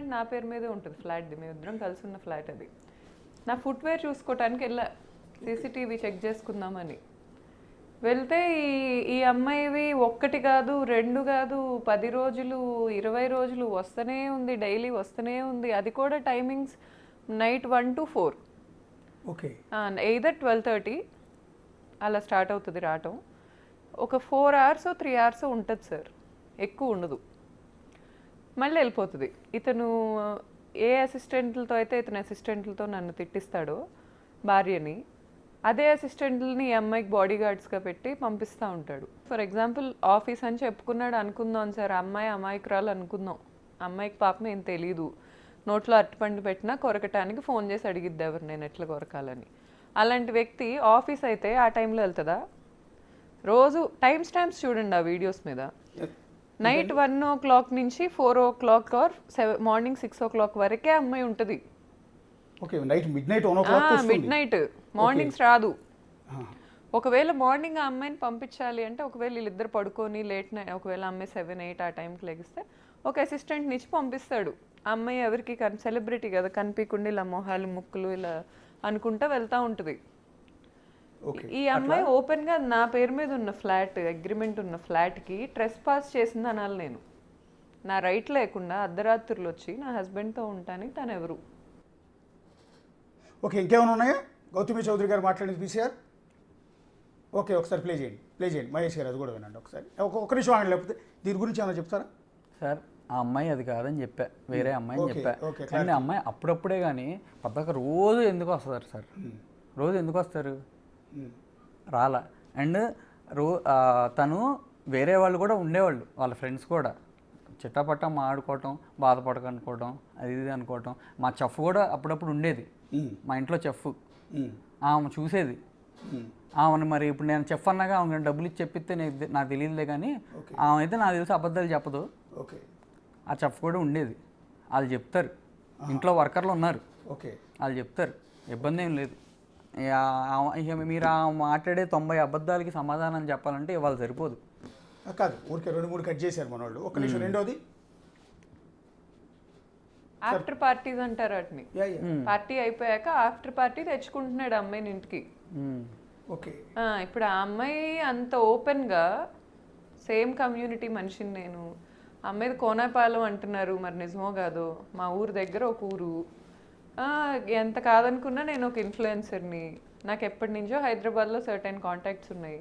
Document నా పేరు మీదే ఉంటుంది ఫ్లాట్ది, మేము ఇద్దరం కలిసి ఉన్న ఫ్లాట్ అది. నా ఫుట్వేర్ చూసుకోవటానికి వెళ్ళా, సీసీటీవీ చెక్ చేసుకుందామని వెళ్తే ఈ అమ్మాయివి 1 కాదు 2 కాదు 10 రోజులు 20 రోజులు వస్తూనే ఉంది, డైలీ వస్తూనే ఉంది. అది కూడా timings night 1 to 4, okay, either 12:30 అలా స్టార్ట్ అవుతుంది రావటం. ఒక 4 hours 3 hours ఉంటుంది సార్, ఎక్కువ ఉండదు. మళ్ళీ వెళ్ళిపోతుంది. ఇతను ఏ అసిస్టెంట్లతో అయితే ఇతని అసిస్టెంట్లతో నన్ను తిట్టిస్తాడో భార్యని, అదే అసిస్టెంట్లని ఈ అమ్మాయికి బాడీ గార్డ్స్గా పెట్టి పంపిస్తూ ఉంటాడు. ఫర్ ఎగ్జాంపుల్ ఆఫీస్ అని చెప్పుకున్నాడు అనుకుందాం సార్, అమ్మాయి అమాయకురాలు అనుకుందాం. అమ్మాయికి పాపం ఏం తెలీదు, నోట్లో అరటిపండు పెట్టినా కొరకటానికి ఫోన్ చేసి అడిగిద్ది ఎవరు నేను ఎట్లా కొరకాలని. అలాంటి వ్యక్తి ఆఫీస్ అయితే ఆ టైంలో వెళ్తుందా? రోజు టైమ్స్ చూడండి ఆ వీడియోస్ మీద. నైట్ 1 o'clock నుంచి 4 o'clock ఆర్ మార్నింగ్ 6 o'clock వరకే అమ్మాయి ఉంటుంది. Okay, night mid night mornings రాదు. ఒకవేళ మార్నింగ్ ఆ అమ్మాయిని పంపించాలి అంటే, ఒకవేళ వీళ్ళిద్దరు పడుకొని లేట్ నైట్, ఒకవేళ అమ్మాయి 7-8 ఆ టైంకి లెగిస్తే ఒక అసిస్టెంట్ని ఇచ్చి పంపిస్తాడు. ఆ అమ్మాయి ఎవరికి సెలబ్రిటీ కదా, కనిపించకుండా ఇలా మొహాలు ముక్కులు ఇలా అనుకుంటా వెళ్తూ ఉంటుంది. ఈ అమ్మాయి ఓపెన్గా నా పేరు మీద ఉన్న ఫ్లాట్, అగ్రిమెంట్ ఉన్న ఫ్లాట్కి ట్రెస్ పాస్ చేసింది అనాలి నేను. నా రైట్ లేకుండా అర్ధరాత్రులు వచ్చి నా హస్బెండ్తో ఉంటానికి తను ఎవరు? ఓకే, ఇంకేమైనా ఉన్నాయా? గౌతమి చౌదరి గారు మాట్లాడింది పీసీఆర్. ఓకే, ఒకసారి ప్లే చేయండి మహేష్ గారు, అది కూడా వినండి ఒకసారి. ఒక నిమిషం ఆగండి, లేకపోతే దీని గురించి ఏమైనా చెప్తారా సార్? ఆ అమ్మాయి అది కాదని చెప్పా, వేరే అమ్మాయిని చెప్పా. కానీ అమ్మాయి అప్పుడప్పుడే కానీ పద్దాక రోజు ఎందుకు వస్తారు సార్? రోజు ఎందుకు వస్తారు? రాలా. అండ్ తను వేరే వాళ్ళు కూడా ఉండేవాళ్ళు, వాళ్ళ ఫ్రెండ్స్ కూడా చిట్టపట్ట ఆడుకోవటం, బాధపడకనుకోవటం, అది ఇది అనుకోవటం. మా చెఫ్ కూడా అప్పుడప్పుడు ఉండేది, మా ఇంట్లో చెఫ్. ఆమె చూసేది ఆమెను. మరి ఇప్పుడు నేను చెఫ్ అన్నాగా ఆమె డబ్బులు ఇచ్చి చెప్పిస్తే నాకు తెలియదులే, కానీ ఆమె అయితే నాకు తెలిసి అబద్ధాలు చెప్పదు. ఆ చెఫ్ కూడా ఉండేది, వాళ్ళు చెప్తారు. ఇంట్లో వర్కర్లు ఉన్నారు, వాళ్ళు చెప్తారు, ఇబ్బంది ఏం లేదు. ఇక మీరు మాట్లాడే 90 అబద్ధాలకి సమాధానం చెప్పాలంటే ఇవాళ సరిపోదు. కాదు, ఊరికే 2-3 కట్ చేశారు మన వాళ్ళు. ఒక నిమిషం. రెండోది ఆఫ్టర్ పార్టీస్ అంటారు వాటిని. పార్టీ అయిపోయాక ఆఫ్టర్ పార్టీ తెచ్చుకుంటున్నాడు అమ్మాయిని ఇంటికి. ఓకే, ఇప్పుడు ఆ అమ్మాయి అంత ఓపెన్గా, సేమ్ కమ్యూనిటీ మనిషిని నేను, అమ్మాయిది కోనాపాలెం అంటున్నారు, మరి నిజమో కాదో, మా ఊరు దగ్గర ఒక ఊరు. ఎంత కాదనుకున్నా నేను ఒక ఇన్ఫ్లుయెన్సర్ని, నాకు ఎప్పటి నుంచో హైదరాబాద్లో సర్టెన్ కాంటాక్ట్స్ ఉన్నాయి.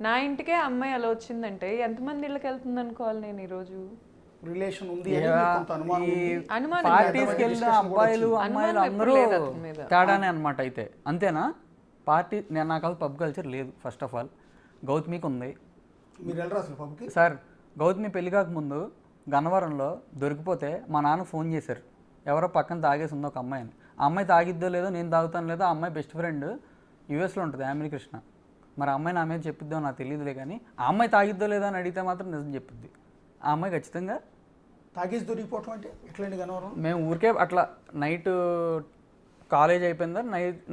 నా ఇంటికే అమ్మాయి అలా వచ్చిందంటే ఎంతమంది ఇళ్ళకి వెళ్తుంది అనుకోవాలి నేను ఈరోజు? రిలేషన్ ఉంది, అబ్బాయిలు అమ్మాయిలు అందరూ తేడానే అనమాట. అయితే అంతేనా? పార్టీ నేను నాకు పబ్ కల్చర్ లేదు. ఫస్ట్ ఆఫ్ ఆల్ గౌతమికి ఉంది. మీరు వెళ్ళరా అసలు పబ్కి? సార్, గౌతమి పెళ్లి కాకముందు గన్నవరంలో దొరికిపోతే మా నాన్న ఫోన్ చేశారు, ఎవరో పక్కన తాగేసి ఉంది ఒక అమ్మాయిని. ఆ అమ్మాయి తాగిద్దో లేదో, నేను తాగుతాను లేదో, ఆ అమ్మాయి బెస్ట్ ఫ్రెండ్ యూఎస్లో ఉంటుంది, యామిని కృష్ణ. మరి ఆ అమ్మాయి నా మీద చెప్పిద్దో నాకు తెలియదులే, కానీ ఆ అమ్మాయి తాగిద్దో లేదో అని అడిగితే మాత్రం నిజం చెప్పింది. ఆ అమ్మాయి ఖచ్చితంగా తాగేసి దొరికిపోవటం అంటే ఎట్లండి గన్నవరం? మేము ఊరికే అట్లా నైట్ కాలేజ్ అయిపోయిందా,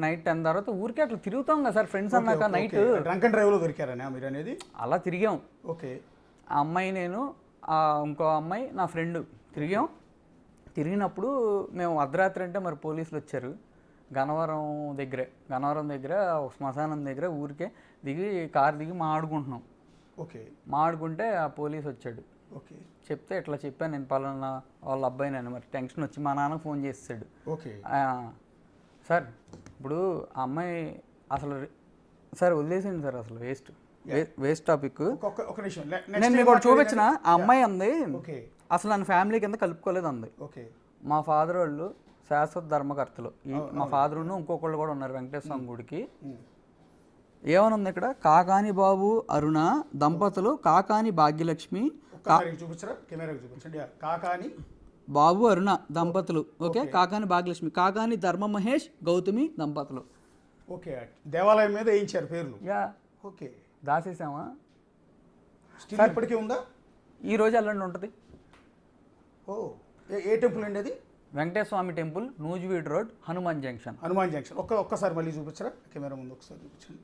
నైట్ 10 తర్వాత ఊరికే అట్లా తిరుగుతాం కదా సార్ ఫ్రెండ్స్ అన్నాక. నైట్ డ్రంక్ అండ్ డ్రైవ్లో దొరికారని మీరు అనేది? అలా తిరిగాం. ఓకే, ఆ అమ్మాయి నేను, ఇంకో అమ్మాయి నా ఫ్రెండ్ తిరిగాం. తిరిగినప్పుడు మేము అర్ధరాత్రి అంటే మరి పోలీసులు వచ్చారు. గన్నవరం దగ్గర ఒక శ్మశానం దగ్గర ఊరికే దిగి కారు దిగి మాడుకుంటున్నాం. ఓకే, మాడుకుంటే ఆ పోలీస్ వచ్చాడు. ఓకే, చెప్తే ఇట్లా చెప్పాను నేను పలానా వాళ్ళ అబ్బాయి నేను. మరి టెన్షన్ వచ్చి మా నాన్నకు ఫోన్ చేసాడు. ఓకే సార్, ఇప్పుడు ఆ అమ్మాయి అసలు సార్ వదిలేసింది సార్, అసలు వేస్ట్ టాపిక్. నేను మీకు ఒకటి చూపించిన, ఆ అమ్మాయి అంది అసలు నన్ను ఫ్యామిలీ కింద కలుపుకోలేదు అంది. మా ఫాదర్ వాళ్ళు శాశ్వత ధర్మకర్తలు, మా ఫాదరును ఇంకొకళ్ళు కూడా ఉన్నారు వెంకటేశ్వర స్వామి గుడికి. ఏమని ఉంది ఇక్కడ? కాకాని బాబు అరుణ దంపతులు, కాకాని భాగ్యలక్ష్మి, బాబు అరుణ దంపతులు. ఓకే, కాకాని భాగ్యలక్ష్మి, కాకాని ధర్మ మహేష్ గౌతమి దంపతులు. ఓకే, దేవాలయం మీద వేయించారు పేర్లు. యా, ఓకే, దాసేసామా? ఇప్పటికీ ఉందా? ఈ రోజు ఎల్లండి ఉంటుంది. ఓ, ఏ టెంపుల్ అండి అది? Venkateswara Swamy temple, Nuzvid road, Hanuman junction. ఒక్కసారి మళ్ళీ చూపించరా కెమెరా ముందు? ఒకసారి చూపించండి.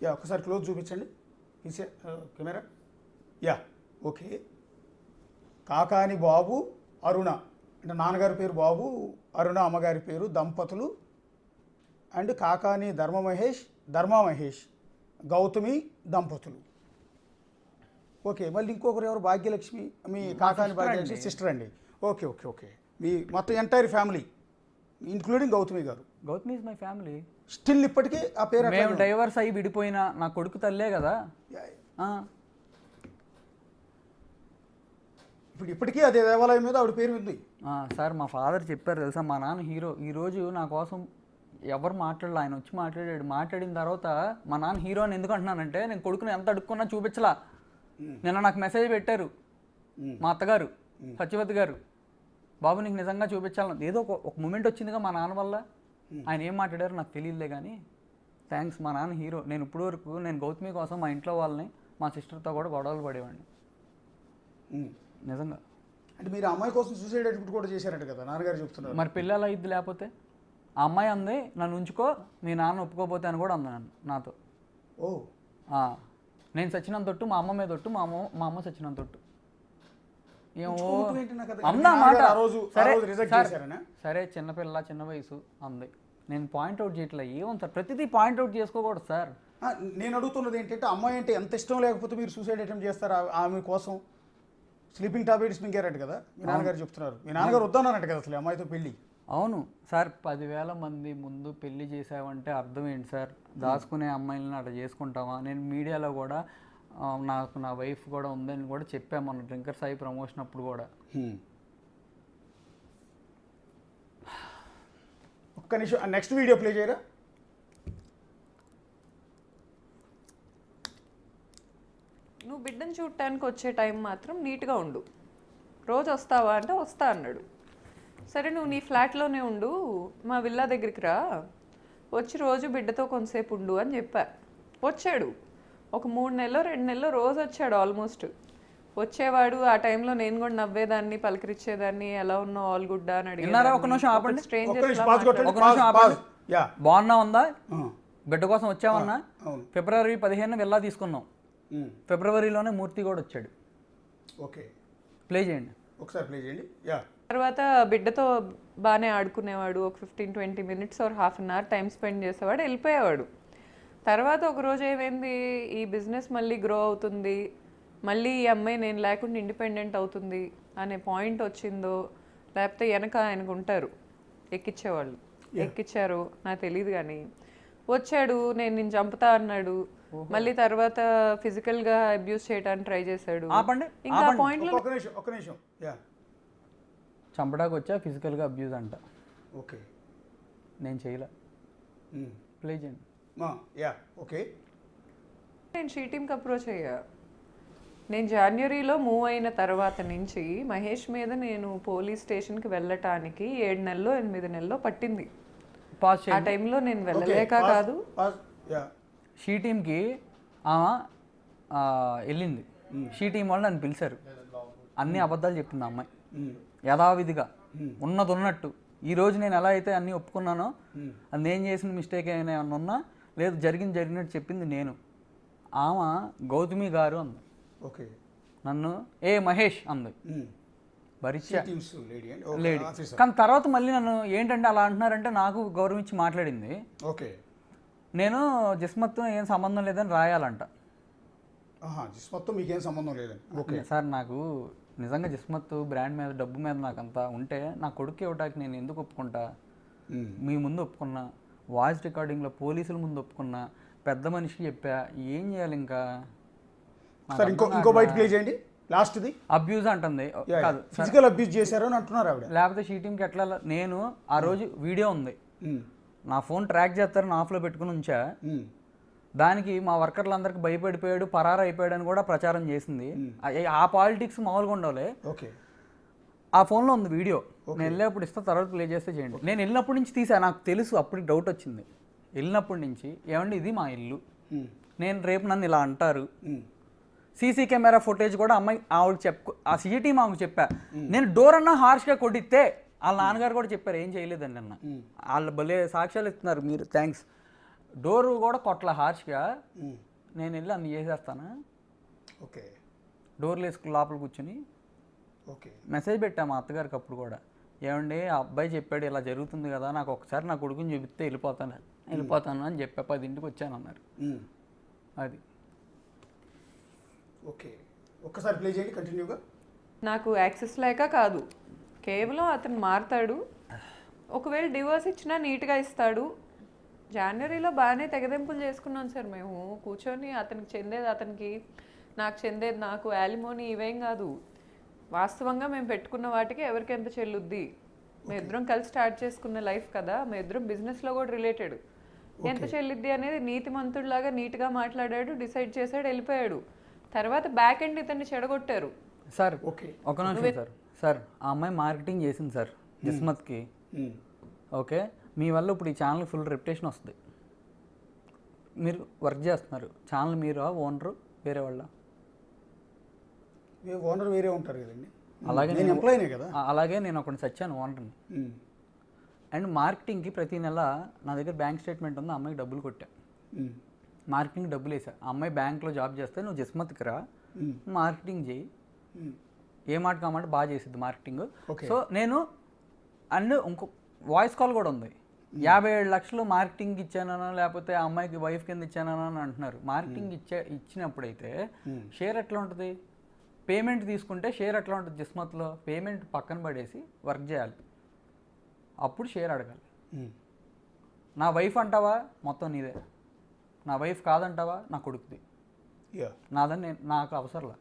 యా, ఒకసారి క్లోజ్ చూపించండి camera. Yeah, okay. Kakani Babu Aruna అంటే నాన్నగారి పేరు బాబు, అరుణ అమ్మగారి పేరు దంపతులు, అండ్ కాకాని ధర్మ మహేష్, గౌతమి దంపతులు. ఓకే, మళ్ళీ ఇంకొకరు ఎవరు? భాగ్యలక్ష్మి, మీ కాకాని భాగ్యలక్ష్మి సిస్టర్ అండి. ఓకే ఓకే ఓకే, మీ మొత్తం ఎంటైర్ ఫ్యామిలీ ఇంక్లూడింగ్ గౌతమి గారు. Gautami is my family. Still ఇప్పటికీ ఆ పేరు అట్లా మేము డైవర్స్ అయ్యి విడిపోయినా నా కొడుకు తల్లే కదా. ఇప్పుడు ఇప్పటికీ అదే దేవాలయం మీద ఆవిడ పేరు ఉంది. సార్ మా ఫాదర్ చెప్పారు తెలుసా, మా నాన్న హీరో. ఈరోజు నా కోసం ఎవరు మాట్లాడలే, ఆయన వచ్చి మాట్లాడాడు. మాట్లాడిన తర్వాత మా నాన్న హీరో అని ఎందుకు అంటున్నానంటే, నేను కొడుకుని ఎంత అడుక్కున్నా చూపించలా. నిన్న నాకు మెసేజ్ పెట్టారు మా అత్తగారు సత్యవతి గారు, బాబు నీకు నిజంగా చూపించాలని. ఏదో ఒక మూమెంట్ వచ్చిందిగా మా నాన్న వల్ల. ఆయన ఏం మాట్లాడారో నాకు తెలియదులే కానీ థ్యాంక్స్, మా నాన్న హీరో. నేను ఇప్పుడు వరకు నేను గౌతమి కోసం మా ఇంట్లో వాళ్ళని, మా సిస్టర్తో కూడా గొడవలు పడేవాడిని నిజంగా. అంటే మీరు అమ్మాయి కోసం సూసైడ్ అటెంప్ట్ కూడా చేశారంట కదా, నాన్నగారు చెప్తున్నారు. మరి పిల్లలు అయింది లేకపోతే? ఆ అమ్మాయి అంది నన్ను ఉంచుకో, మీ నాన్న ఒప్పుకోపోతే అని కూడా అంది నాతో. ఓ, నేను సచ్చినంత తొట్టు, మా అమ్మ మీద తొట్టు, మా అమ్మ సచ్చినంత తొట్టు. ఏమో అమ్మా మాట. సరే చిన్నపిల్ల, చిన్న వయసు అంది. నేను పాయింట్అవుట్ చేయట్లే. ఏముంది సార్, ప్రతిదీ పాయింట్అవుట్ చేసుకోకూడదు సార్. నేను అడుగుతున్నది ఏంటంటే, అమ్మాయి అంటే ఎంత ఇష్టం లేకపోతే మీరు సూసైడ్ అటెంప్ట్ చేస్తారు ఆమె కోసం? స్లీపింగ్ టాబ్లెట్స్ మింగారట కదా మీ నాన్నగారు చెప్తున్నారు. మీ నాన్నగారు వద్దన్నారట కదా అసలు అమ్మాయితో పెళ్ళి. అవును సార్, 10,000 మంది ముందు పెళ్లి చేసావంటే అర్థం ఏంటి సార్? దాచుకునే అమ్మాయిలను అట్లా చేసుకుంటావా? నేను మీడియాలో కూడా నాకు నా వైఫ్ కూడా ఉందని కూడా చెప్పాము మొన్న డ్రింకర్ సాయి ప్రమోషన్ అప్పుడు కూడా. ఒక్క నిమిషం, నెక్స్ట్ వీడియో ప్లే చేయరా? నువ్వు బిడ్డను చూడటానికి వచ్చే టైం మాత్రం నీట్గా ఉండు. రోజు వస్తావా అంటే వస్తా అన్నాడు. సరే నువ్వు నీ ఫ్లాట్లోనే ఉండు, మా విల్లా దగ్గరికి రా, వచ్చి రోజు బిడ్డతో కొంతసేపు ఉండు అని చెప్పా. వచ్చాడు. ఒక 3 నెలలో 2 నెలలో రోజు వచ్చాడు. ఆల్మోస్ట్ వచ్చేవాడు. ఆ టైంలో నేను కూడా నవ్వేదాన్ని, పలకరించేదాన్ని, ఎలా ఉన్నావు, ఆల్ గుడ్ అని అడిగారు. ఒక నిమిషం ఆపండి. బాగున్నా ఉందా? బిడ్డ కోసం వచ్చామన్నా. ఫిబ్రవరి 15 వెళ్ళా తీసుకున్నాం. ఫిబ్రవరిలోనే మూర్తి కూడా వచ్చాడు. ఓకే, ప్లే చేయండి ఒకసారి, ప్లే చేయండి. తర్వాత బిడ్డతో బాగానే ఆడుకునేవాడు. ఒక 15-20 minutes or half an hour time spend చేసేవాడు, వెళ్ళిపోయేవాడు. తర్వాత ఒకరోజు ఏమైంది, ఈ బిజినెస్ మళ్ళీ గ్రో అవుతుంది, మళ్ళీ ఈ అమ్మాయి నేను లేకుండా ఇండిపెండెంట్ అవుతుంది అనే పాయింట్ వచ్చిందో, లేకపోతే వెనక ఆయనకు ఉంటారు ఎక్కించేవాళ్ళు, ఎక్కిచ్చారు నాకు తెలియదు. కానీ వచ్చాడు, నేను చంపుతా అన్నాడు. మళ్ళీ తర్వాత ఫిజికల్గా అబ్యూస్ చేయడానికి ట్రై చేశాడు. ఇంకా పాయింట్లో ఒక నిమిషం, చంపడానికి వచ్చా, ఫిజికల్గా అబ్యూజ్ అంట. ఓకే, నేను చేయలే. ప్లే చేయండి. ఓకే, నేను షీ టీమ్కి అప్రోచ్ అయ్యా. నేను జనవరిలో మూవ్ అయిన తర్వాత నుంచి మహేష్ మీద నేను పోలీస్ స్టేషన్కి వెళ్ళటానికి 7 నెలలో 8 నెలలో పట్టింది. ఆ టైంలో నేను వెళ్ళలేక కాదు. షీ టీమ్కి వెళ్ళింది. షీ టీం వాళ్ళు నన్ను పిలిచారు. అన్ని అబద్ధాలు చెప్పింది అమ్మాయి యథావిధిగా, ఉన్నది ఉన్నట్టు. ఈరోజు నేను ఎలా అయితే అన్నీ ఒప్పుకున్నానో, అది నేను చేసిన మిస్టేక్ అయినా ఉన్నా లేదు, జరిగినట్టు చెప్పింది నేను. ఆమె గౌతమి గారు అంది. ఓకే, నన్ను ఏ మహేష్ అంది. భరిచ్చా లేడీ. కానీ తర్వాత మళ్ళీ నన్ను ఏంటంటే అలా అంటున్నారంటే నాకు గౌరవించి మాట్లాడింది. ఓకే, నేను జిస్మత్తో ఏం సంబంధం లేదని రాయాలంట. జిస్మత్తో మీకేం సంబంధం లేదని. ఓకే సార్, నాకు నిజంగా జిస్మత్ బ్రాండ్ మీద, డబ్బు మీద నాకు అంతా ఉంటే నా కొడుకు ఇవ్వటానికి నేను ఎందుకు ఒప్పుకుంటా? మీ ముందు ఒప్పుకున్నా, వాయిస్ రికార్డింగ్లో పోలీసుల ముందు ఒప్పుకున్నా, పెద్ద మనిషికి చెప్పా, ఏం చేయాలి ఇంకా? ఇంకో బయట ప్లే చేయండి. లాస్ట్ది అబ్యూజ్ అంటుంది. కాదు, ఫిజికల్ అబ్యూజ్ చేశారు అని అంటున్నారు ఆవిడ. లేకపోతే షీ టీమ్కి ఎట్లా? నేను ఆ రోజు వీడియో ఉంది, నా ఫోన్ ట్రాక్ చేస్తారని ఆఫ్లో పెట్టుకుని ఉంచా. దానికి మా వర్కర్లందరికీ భయపడిపోయాడు, పరారు అయిపోయాడు అని కూడా ప్రచారం చేసింది. ఆ పాలిటిక్స్ మామూలుగా ఉండవులే. ఓకే, ఆ ఫోన్లో ఉంది వీడియో. నేను వెళ్ళేప్పుడు ఇస్తా, తర్వాత ప్లే చేస్తే చేయండి. నేను వెళ్ళినప్పటి నుంచి తీసా, నాకు తెలుసు. అప్పటికి డౌట్ వచ్చింది. వెళ్ళినప్పటి నుంచి ఏమండి ఇది మా ఇల్లు, నేను రేపు నన్ను ఇలా అంటారు. సీసీ కెమెరా ఫుటేజ్ కూడా ఆవిడకి ఆ సీటీ మాకు చెప్పా. నేను డోర్ అన్నా హార్ష్గా కొట్టిస్తే వాళ్ళ నాన్నగారు కూడా చెప్పారు ఏం చేయలేదండి అన్న. వాళ్ళు భలే సాక్ష్యాలు ఇస్తున్నారు మీరు, థ్యాంక్స్. డోర్ కూడా కొట్ల హార్ష్గా, నేను వెళ్ళి అన్ని చేసేస్తాను. ఓకే, డోర్లు వేసుకుని లోపల కూర్చుని ఓకే మెసేజ్ పెట్టా మా అత్తగారికి. అప్పుడు కూడా ఏమండి ఆ అబ్బాయి చెప్పాడు ఇలా జరుగుతుంది కదా, నాకు ఒకసారి నా కొడుకుని చూపిస్తే వెళ్ళిపోతాను అని చెప్పా, 10ంటికి వచ్చాను అన్నారు. అది ఓకే, ఒక్కసారి ప్లే చేయండి కంటిన్యూగా. నాకు యాక్సెస్ లేక కాదు, కేవలం అతను మారుతాడు, ఒకవేళ డివోర్స్ ఇచ్చినా నీట్గా ఇస్తాడు. జనవరిలో బాగానే తెగదెంపులు చేసుకున్నాం సార్ మేము కూర్చొని, అతనికి చెందేది అతనికి, నాకు చెందేది నాకు, యాలిమోని ఇవేం కాదు. వాస్తవంగా మేము పెట్టుకున్న వాటికి ఎవరికి ఎంత చెల్లుద్ది, మేము ఇద్దరం కలిసి స్టార్ట్ చేసుకున్న లైఫ్ కదా, మేము ఇద్దరం బిజినెస్లో కూడా రిలేటెడ్, ఎంత చెల్లిద్ది అనేది నీతిమంతుడిలాగా నీట్గా మాట్లాడాడు, డిసైడ్ చేశాడు, వెళ్ళిపోయాడు. తర్వాత బ్యాక్ ఎండ్ ఇతన్ని చెడగొట్టారు సార్. ఓకే, ఒక నిమిషం సార్. సార్ ఆ అమ్మాయి మార్కెటింగ్ చేసింది సార్ జిస్మత్కి. ఓకే, మీ వల్ల ఇప్పుడు ఈ ఛానల్ ఫుల్ రెప్యుటేషన్ వస్తుంది. మీరు వర్క్ చేస్తున్నారు, ఛానల్ మీరు ఓనరు వేరే వాళ్ళ? ఓనర్ వేరే ఉంటారు కదండి. అలాగే నేను ఎంప్లాయీనే కదా. అలాగే నేను ఒకటి చచ్చాను ఓనర్ని. అండ్ మార్కెటింగ్కి ప్రతి నెల నా దగ్గర బ్యాంక్ స్టేట్మెంట్ ఉంది, ఆ అమ్మాయికి డబ్బులు కొట్టా, మార్కెటింగ్ డబ్బులు వేసా. ఆ అమ్మాయి బ్యాంక్లో జాబ్ చేస్తే నువ్వు జిస్మత్కి రా, మార్కెటింగ్ చేయి, ఏ మాట కామాట బాగా చేసిద్ది మార్కెటింగ్. సో నేను అండ్ ఇంకో వాయిస్ కాల్ కూడా ఉంది, 57 లక్షలు మార్కెటింగ్ ఇచ్చానన్నా లేకపోతే ఆ అమ్మాయికి వైఫ్ కింద ఇచ్చానన్నా అని అంటున్నారు. మార్కెటింగ్ ఇచ్చినప్పుడైతే షేర్ ఎట్లా ఉంటుంది, పేమెంట్ తీసుకుంటే షేర్ ఎట్లా ఉంటుంది జిస్మత్లో, పేమెంట్ పక్కన పడేసి వర్క్ చేయాలి, అప్పుడు షేర్ అడగాలి. నా వైఫ్ అంటావా మొత్తం నీదే, నా వైఫ్ కాదంటావా నా కొడుకుది, నాదని నాకు అవసరంలా.